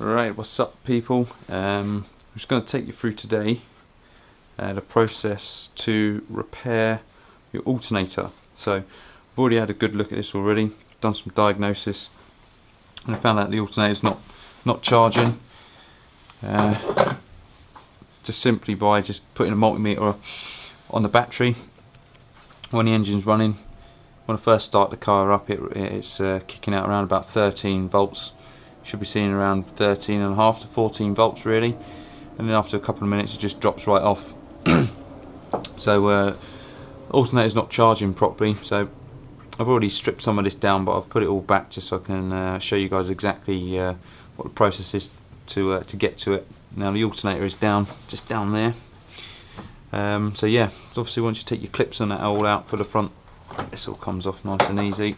Right, what's up people? I'm just going to take you through today the process to repair your alternator. So I've already had a good look at this already, done some diagnosis, and I found out the alternator's not charging. Just simply by putting a multimeter on the battery when the engine's running. When I first start the car up, it's kicking out around about 13 volts. Should be seeing around 13.5 to 14 volts really, and then after a couple of minutes it just drops right off. So alternator's not charging properly, so I've already stripped some of this down, but I've put it all back just so I can show you guys exactly what the process is to get to it. Now the alternator is just down there. So yeah, obviously once you take your clips on that all out for the front, this all comes off nice and easy.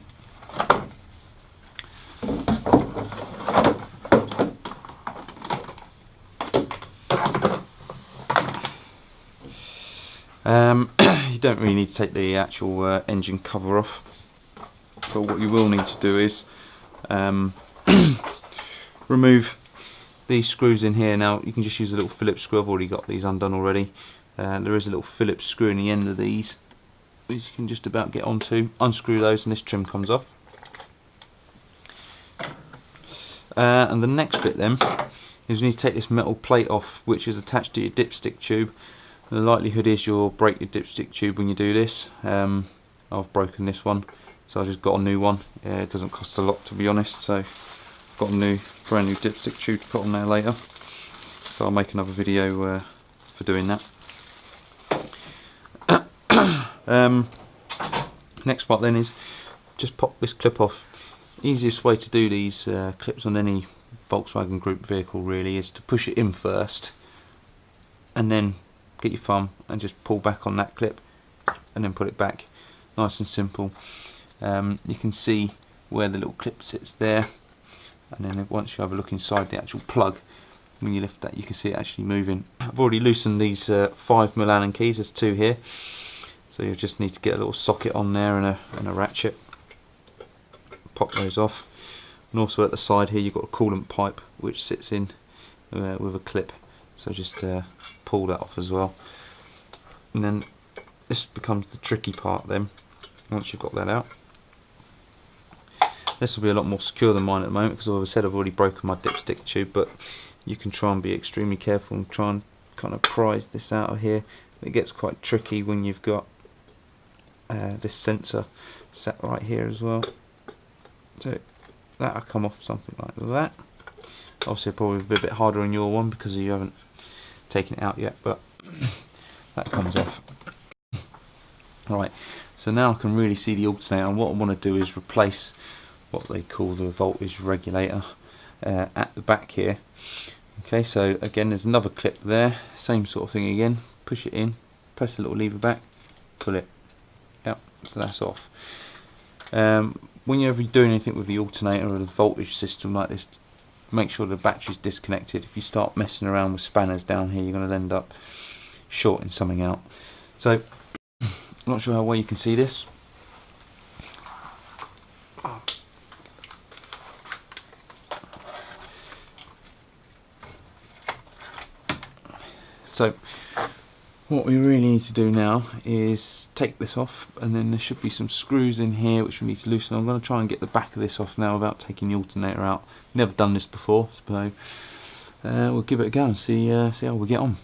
You don't really need to take the actual engine cover off, but what you will need to do is remove these screws in here. Now you can just use a little Phillips screw. I've already got these undone already. There is a little Phillips screw in the end of these, which you can just about get onto. Unscrew those and this trim comes off. And the next bit then is you need to take this metal plate off, which is attached to your dipstick tube. The likelihood is you'll break your dipstick tube when you do this. I've broken this one, so I just got a new one. It doesn't cost a lot, to be honest, so I've got a brand new dipstick tube to put on there later. So I'll make another video for doing that. Next part then is just pop this clip off. Easiest way to do these clips on any Volkswagen Group vehicle really is to push it in first, and then get your thumb and just pull back on that clip and then put it back. Nice and simple. You can see where the little clip sits there, and then once you have a look inside the actual plug, when you lift that you can see it actually moving. I've already loosened these 5mm Allen keys. There's two here, so you just need to get a little socket on there and a ratchet. Pop those off, and also at the side here you've got a coolant pipe which sits in with a clip, so just pull that off as well. And then this becomes the tricky part then, once you've got that out. This will be a lot more secure than mine at the moment, because as I said, I've already broken my dipstick tube, but you can try and be extremely careful and try and kind of prise this out of here. It gets quite tricky when you've got this sensor set right here as well. So that'll come off something like that. Obviously probably be a bit harder on your one because you haven't taken it out yet, but that comes off. Alright, so now I can really see the alternator, and what I want to do is replace what they call the voltage regulator at the back here. Okay, so again there's another clip there, same sort of thing again. Push it in, press the little lever back, pull it. Yep, so that's off. When you're ever doing anything with the alternator or the voltage system like this, make sure the battery's disconnected. If you start messing around with spanners down here, you're going to end up shorting something out. So I'm not sure how well you can see this. So what we really need to do now is take this off, and then there should be some screws in here which we need to loosen. I'm going to try and get the back of this off now without taking the alternator out. Never done this before, so we'll give it a go and see how we get on.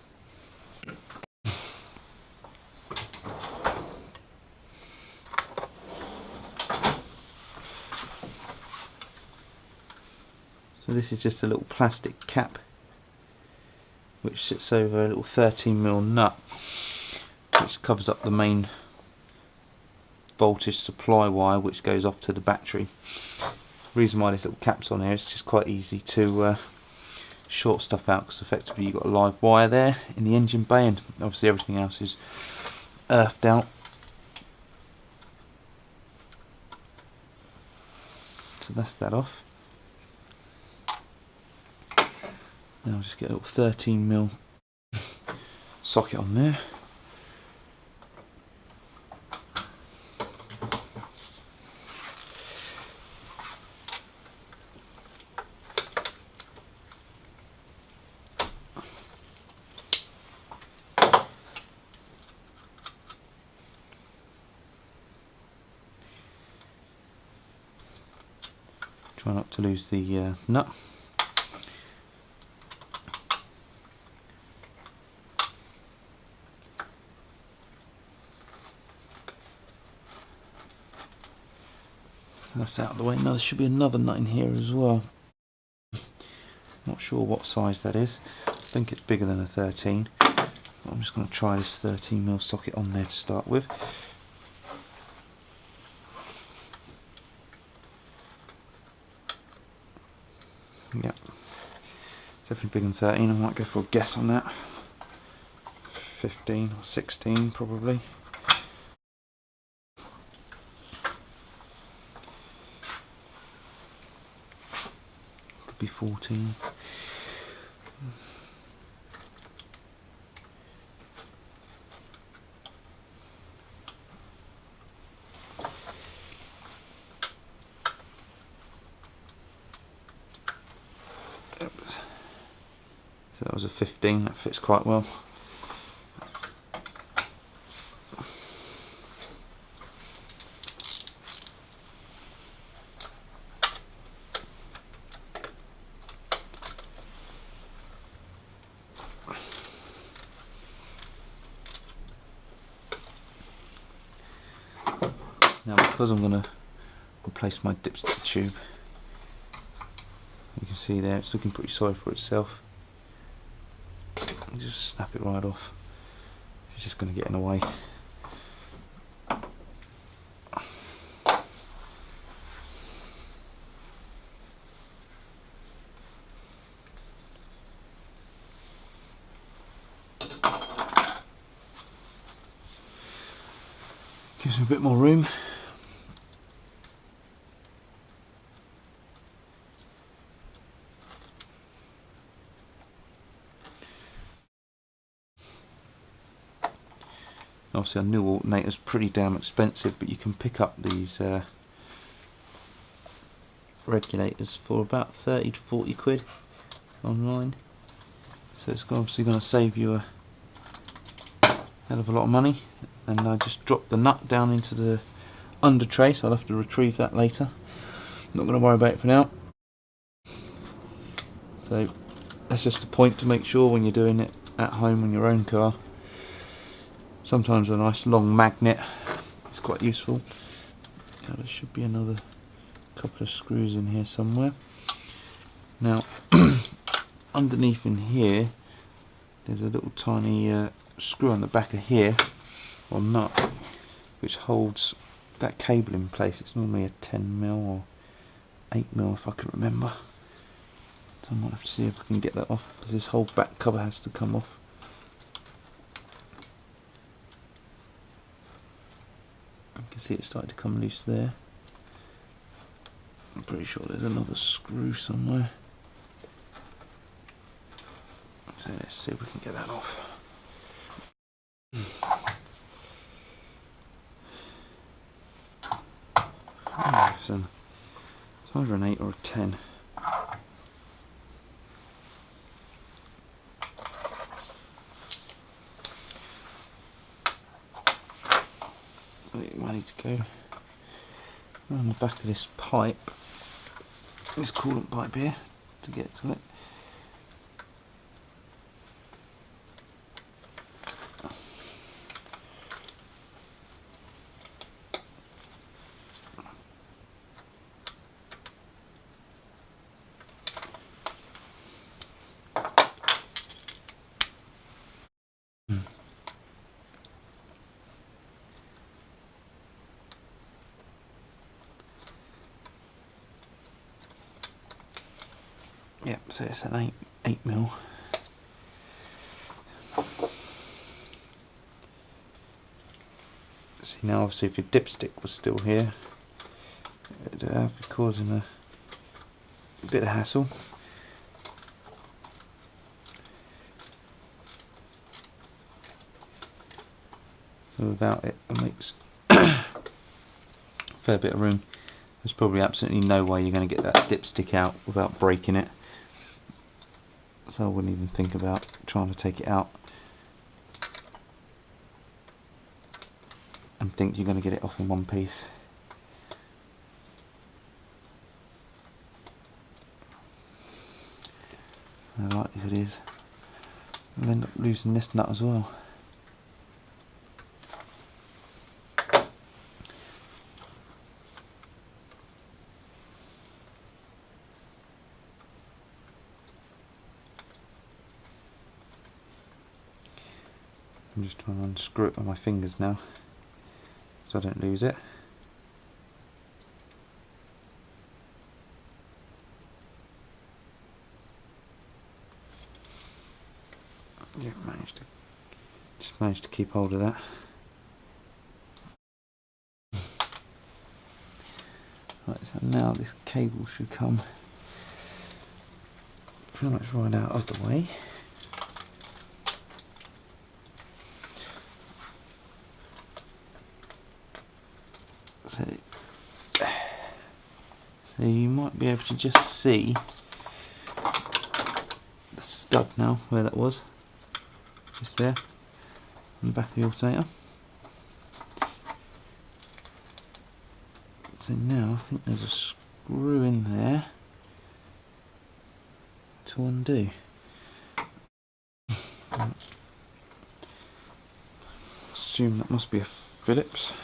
So this is just a little plastic cap which sits over a little 13mm nut which covers up the main voltage supply wire which goes off to the battery. The reason why this little cap's on here is just quite easy to short stuff out, because effectively you've got a live wire there in the engine bay, and obviously everything else is earthed out. So that's that off. Now I'll just get a little 13mm socket on there. Try not to lose the nut. That's out of the way. Now there should be another nut in here as well. Not sure what size that is. I think it's bigger than a 13. I'm just going to try this 13mm socket on there to start with. Yep, definitely bigger than 13. I might go for a guess on that. 15 or 16 probably. Could be 14. So that was a 15, that fits quite well. Now because I'm going to replace my dipstick tube, you can see there it's looking pretty sorry for itself. Just snap it right off. It's just going to get in the way. Gives me a bit more room. Obviously a new alternator is pretty damn expensive, but you can pick up these regulators for about 30 to 40 quid online. So it's obviously going to save you a hell of a lot of money. And I just dropped the nut down into the under tray, so I'll have to retrieve that later. Not going to worry about it for now. So that's just a point to make sure when you're doing it at home on your own car. Sometimes a nice long magnet is quite useful. Now there should be another couple of screws in here somewhere. Now underneath in here there's a little tiny screw on the back of here, or nut, which holds that cable in place. It's normally a 10mm or 8mm if I can remember. So I might have to see if I can get that off, because this whole back cover has to come off. You can see it started to come loose there. I'm pretty sure there's another screw somewhere. So let's see if we can get that off. So it's either an 8 or a 10. I need to go around the back of this pipe, this coolant pipe here, to get to it. Yep, so it's an 8mm. See, now obviously if your dipstick was still here, it would be causing a bit of hassle. So without it, it makes a fair bit of room. There's probably absolutely no way you're going to get that dipstick out without breaking it. So I wouldn't even think about trying to take it out and think you're going to get it off in one piece. the likelihood is we'll end up losing this nut as well. I'm just trying to unscrew it with my fingers now so I don't lose it. Yeah, managed to keep hold of that. Right, so now this cable should come pretty much right out of the way. So you might be able to just see the stud now, where that was, just there, on the back of the alternator. So now I think there's a screw in there to undo. Assume that must be a Phillips.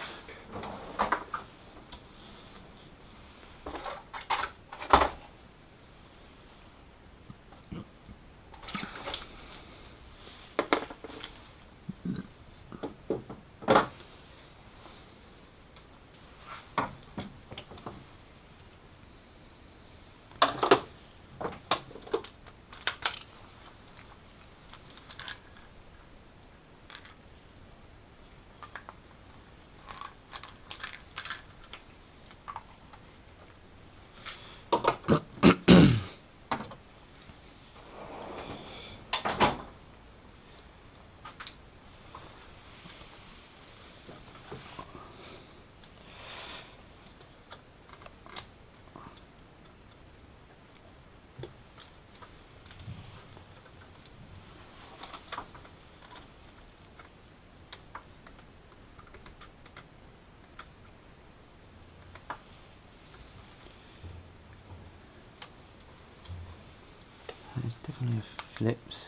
It's definitely a Phillips.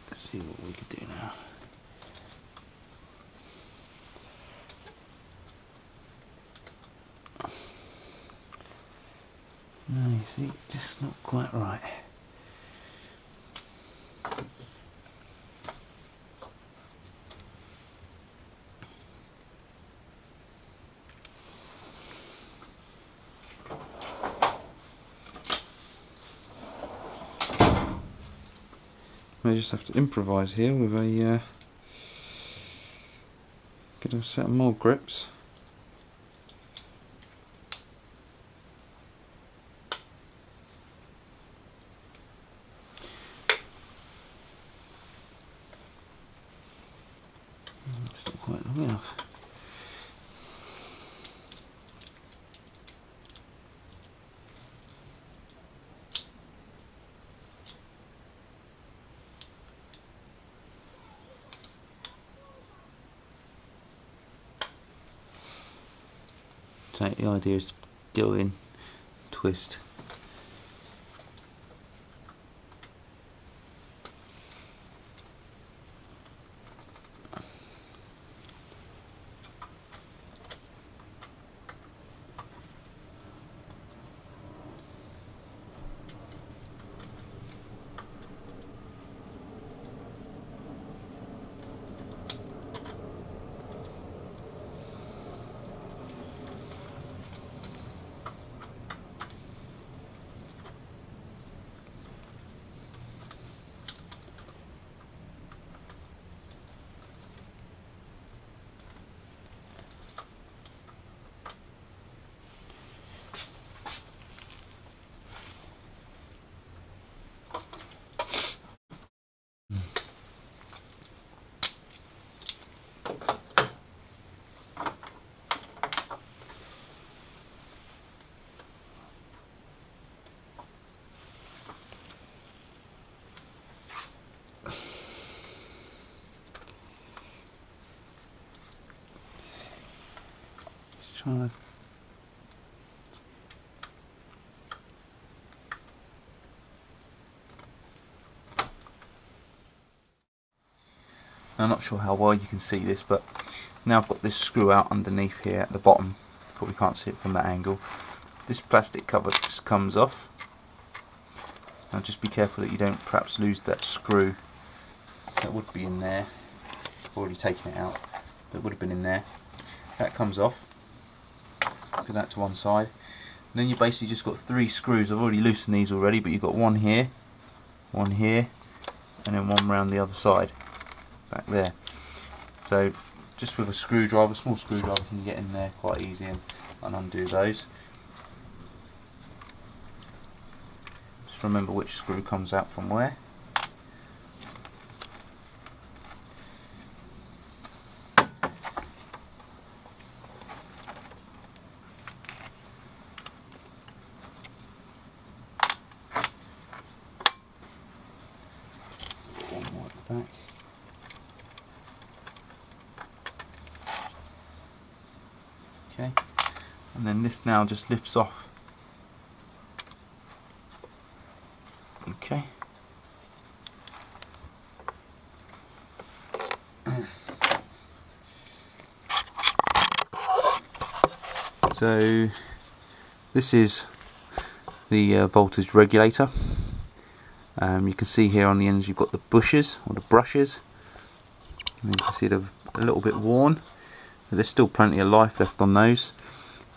Let's see what we could do now. No, you see, just not quite right. I just have to improvise here with a get a set of more grips. It's not quite long enough. So the idea is to go in, twist. Trying to I'm not sure how well you can see this, but now I've got this screw out underneath here at the bottom. Probably can't see it from that angle. This plastic cover just comes off. Now just be careful that you don't perhaps lose that screw that would be in there. I've already taken it out, but it would have been in there. That comes off. Put that to one side. And then you basically just got 3 screws. I've already loosened these already, but you've got one here, and then one round the other side, back there. So just with a screwdriver, small screwdriver, you can get in there quite easy and undo those. Just remember which screw comes out from where. One more at the back. Okay, and then this now just lifts off. Okay. So this is the voltage regulator. You can see here on the ends you've got the bushes, or the brushes, and you can see they're a little bit worn. There's still plenty of life left on those.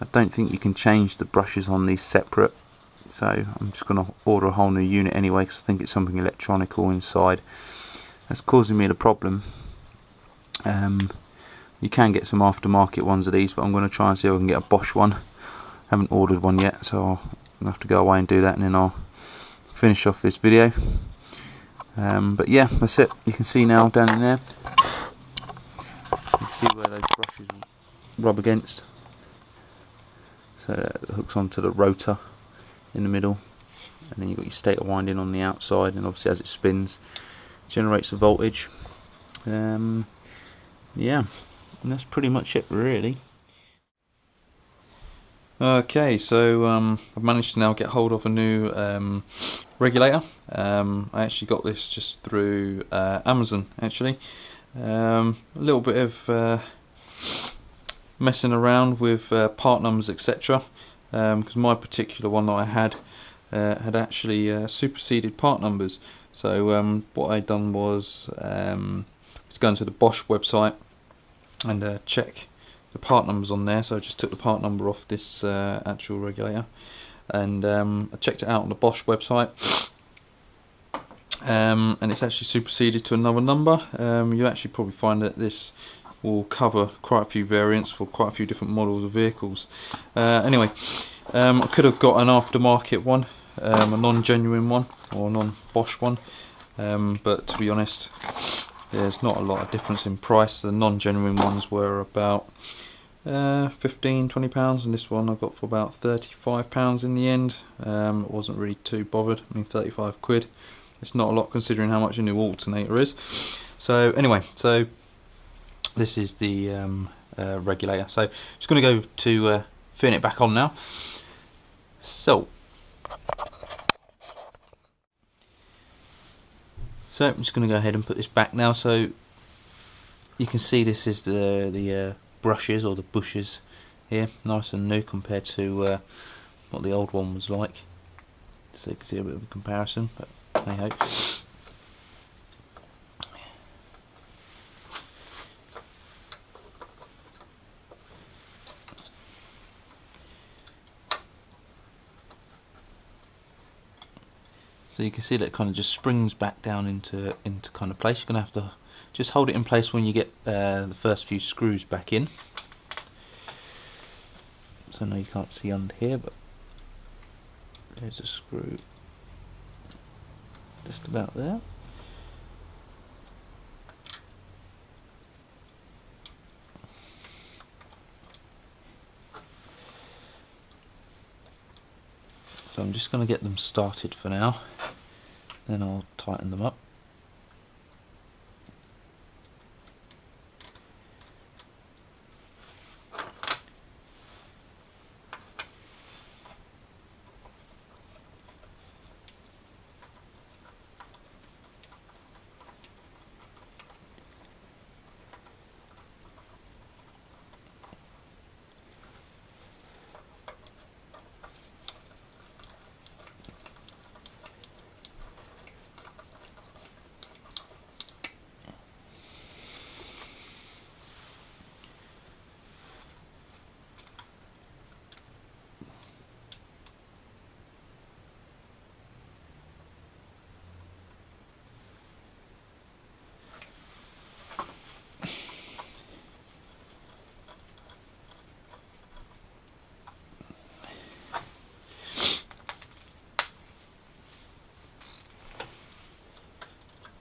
I don't think you can change the brushes on these separate, so I'm just going to order a whole new unit anyway, because I think it's something electronical inside that's causing me the problem. You can get some aftermarket ones of these, but I'm going to try and see if I can get a Bosch one. Haven't ordered one yet, so I'll have to go away and do that, and then I'll finish off this video. But yeah, that's it. You can see now down in there, you can see where those brushes rub against. So that hooks onto the rotor in the middle, and then you've got your stator winding on the outside, and obviously as it spins generates a voltage. Yeah, and that's pretty much it really. Okay, so I've managed to now get hold of a new regulator. I actually got this just through Amazon actually. A little bit of messing around with part numbers, etc. Because my particular one that I had actually superseded part numbers. So what I'd done was go into the Bosch website and check the part numbers on there. So I just took the part number off this actual regulator, and I checked it out on the Bosch website, and it's actually superseded to another number. You actually probably find that this will cover quite a few variants for quite a few different models of vehicles. Anyway, I could have got an aftermarket one, a non-genuine one, or a non-Bosch one, but to be honest, there's not a lot of difference in price. The non-genuine ones were about £15–20, and this one I got for about £35 in the end. I wasn't really too bothered. I mean, 35 quid. It's not a lot considering how much a new alternator is. So anyway, so this is the regulator. So just going to go to fitting it back on now. So I'm just going to go ahead and put this back now. So you can see this is the brushes, or the bushes here, nice and new compared to what the old one was like. So you can see a bit of a comparison, but hey ho. So you can see that it kind of just springs back down into kind of place. You're going to have to just hold it in place when you get the first few screws back in. So I know you can't see under here, but there's a screw just about there. So I'm just going to get them started for now, then I'll tighten them up.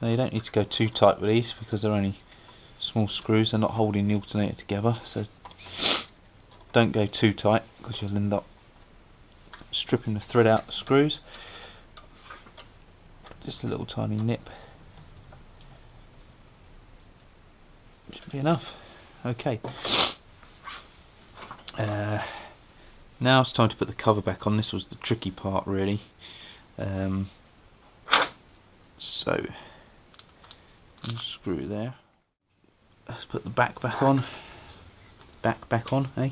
Now you don't need to go too tight with these because they're only small screws, they're not holding the alternator together, so don't go too tight because you'll end up stripping the thread out the screws. Just a little tiny nip should be enough. Okay, now it's time to put the cover back on. This was the tricky part really. So screw there. Let's put the back on. Back on, eh?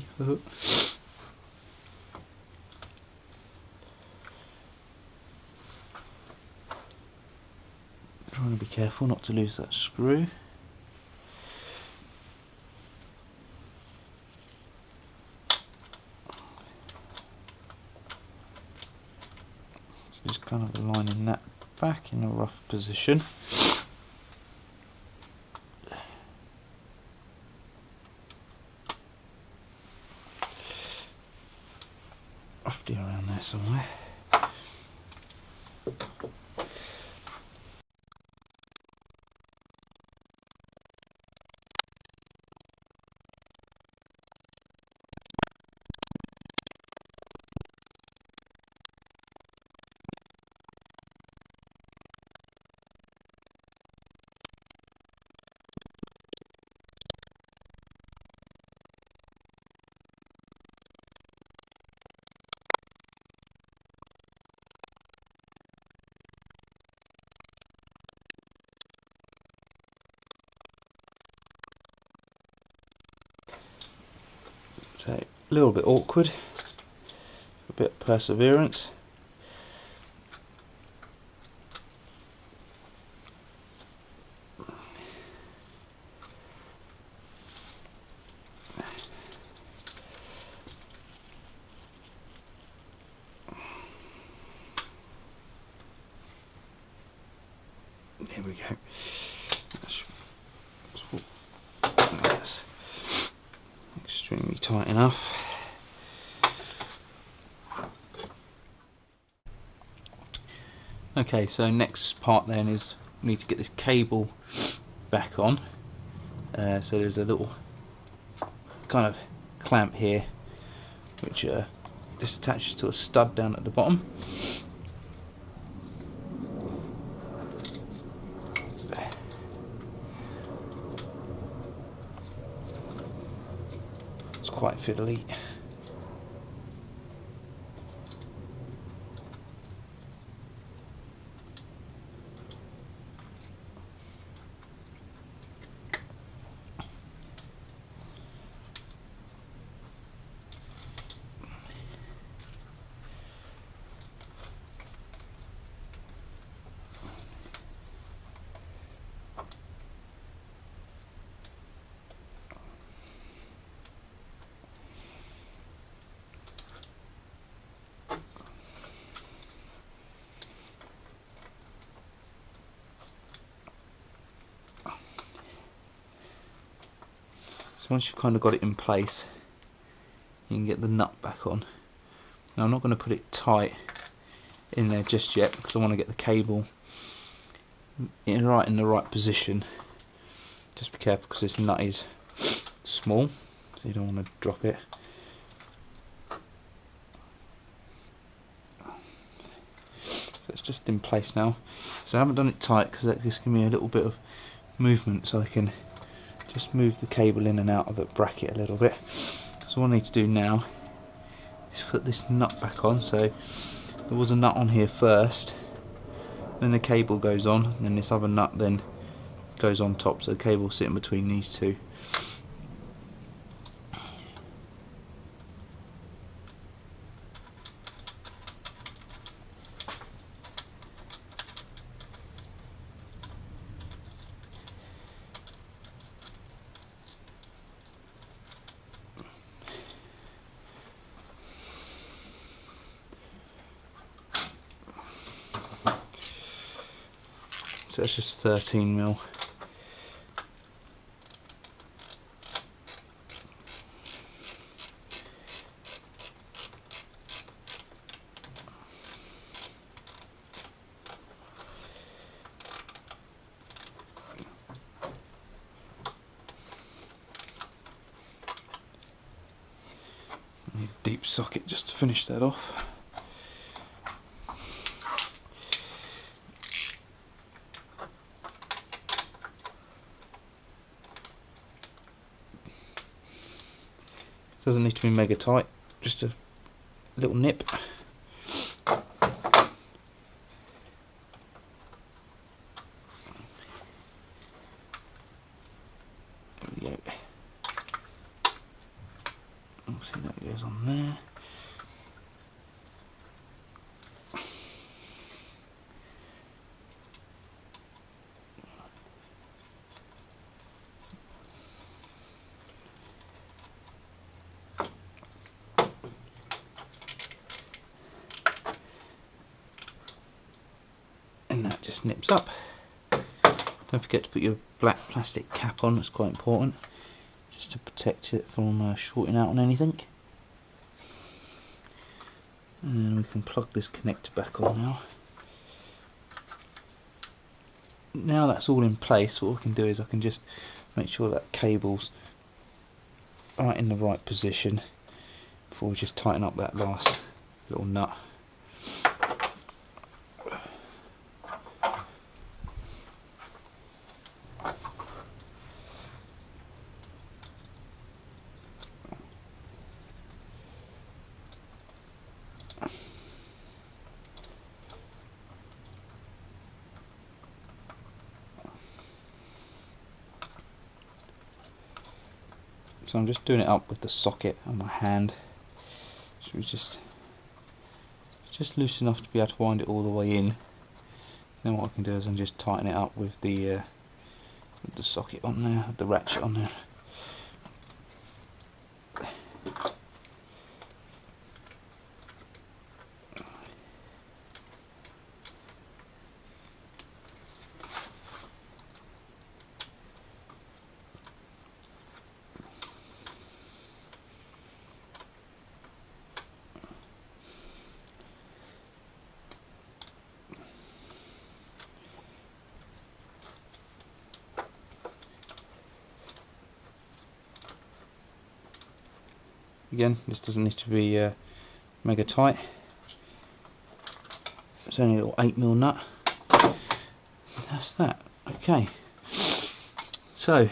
Trying to be careful not to lose that screw. So just kind of aligning that back in a rough position. Roughly around there somewhere. So a little bit awkward, a bit of perseverance. Here we go. That's extremely tight enough. Okay, so next part then is we need to get this cable back on. So there's a little kind of clamp here which this attaches to a stud down at the bottom. It's quite fiddly. So once you've kind of got it in place, you can get the nut back on. Now I'm not going to put it tight in there just yet because I want to get the cable right in the right position. Just be careful because this nut is small, so you don't want to drop it. So it's just in place now. So I haven't done it tight because that just gives me a little bit of movement, so I can just move the cable in and out of the bracket a little bit. So what I need to do now is put this nut back on. So there was a nut on here first, then the cable goes on, and then this other nut then goes on top, so the cable will sit in between these two. So it's just 13mm. cheap socket just to finish that off. Doesn't need to be mega tight, just a little nip. There we go. I'll see that goes on there. And that just nips up. Don't forget to put your black plastic cap on, it's quite important, just to protect it from shorting out on anything. And then we can plug this connector back on now. Now that's all in place, what we can do is I can just make sure that cable's right in the right position before we just tighten up that last little nut. So I'm just doing it up with the socket on my hand. So we just loose enough to be able to wind it all the way in. Then what I can do is I can just tighten it up with the socket on there, the ratchet on there. Again, this doesn't need to be mega tight. It's only a little 8mm nut. That's that. Okay. So,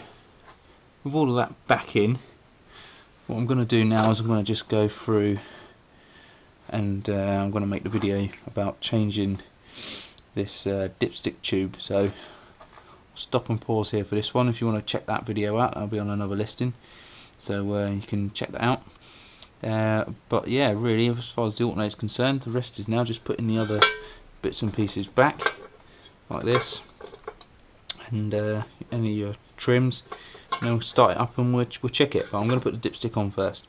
with all of that back in, what I'm going to do now is I'm going to just go through and I'm going to make the video about changing this dipstick tube. So, stop and pause here for this one. If you want to check that video out, that'll be on another listing. So you can check that out. But yeah, really, as far as the alternator is concerned, the rest is now just putting the other bits and pieces back, like this, and any of your trims. And then we'll start it up and we'll check it. But I'm going to put the dipstick on first,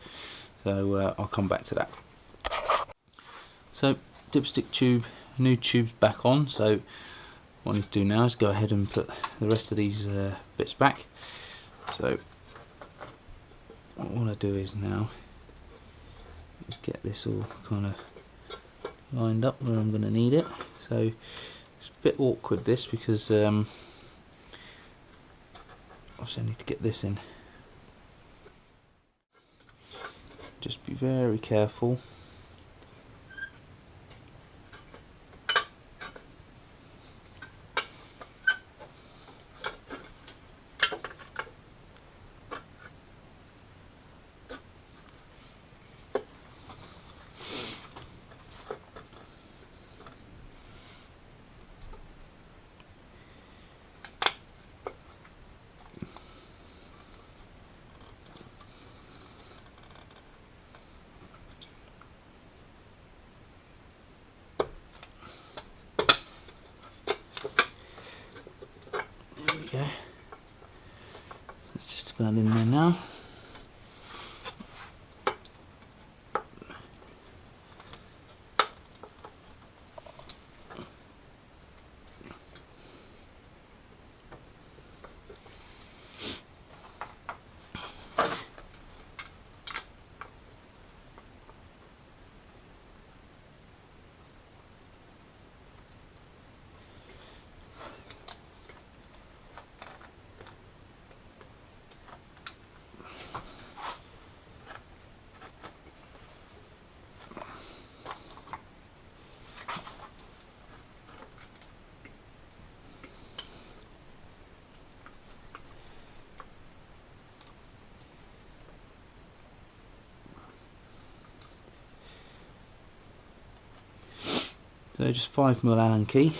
so I'll come back to that. So, dipstick tube, new tube's back on. So what I need to do now is go ahead and put the rest of these bits back. So what I want to do is now is get this all kind of lined up where I'm going to need it. So it's a bit awkward this, because obviously I need to get this in. Just be very careful. Go. It's just about in there now. So just 5mm Allen key.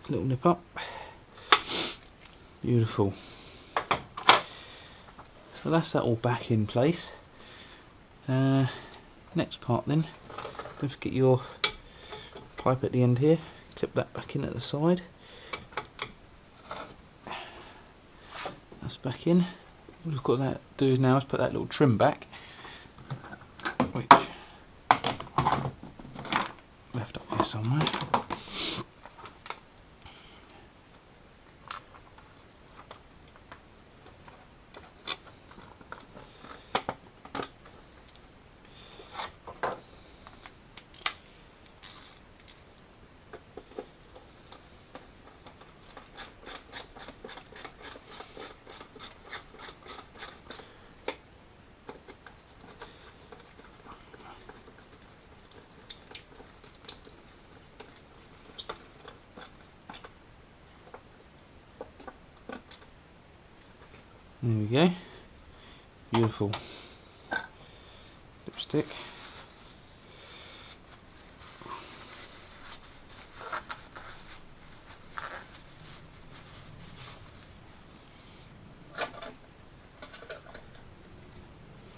Little nip up. Beautiful. So that's that all back in place. Next part then, don't forget your pipe at the end here. Clip that back in at the side. That's back in. All we've got to do now is put that little trim back, which left up here somewhere. There we go. Beautiful. Dipstick.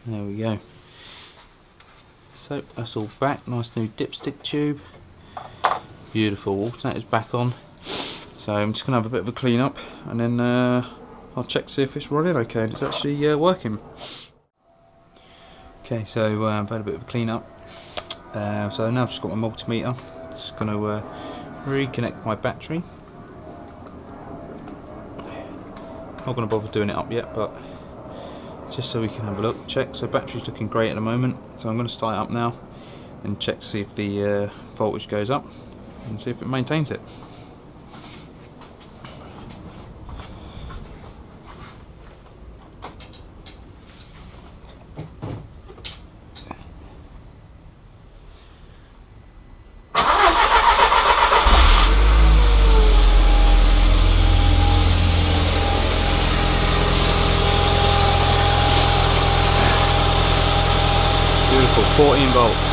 There we go. So that's all back. Nice new dipstick tube. Beautiful. Alternator's back on. So I'm just going to have a bit of a clean up and then I'll check to see if it's running okay and it's actually working. Okay, so I've had a bit of a clean up. So now I've just got my multimeter. Just going to reconnect my battery. Not going to bother doing it up yet, but just so we can have a look, check. So battery's looking great at the moment. So I'm going to start it up now and check to see if the voltage goes up and see if it maintains it. Beautiful, 14 volts.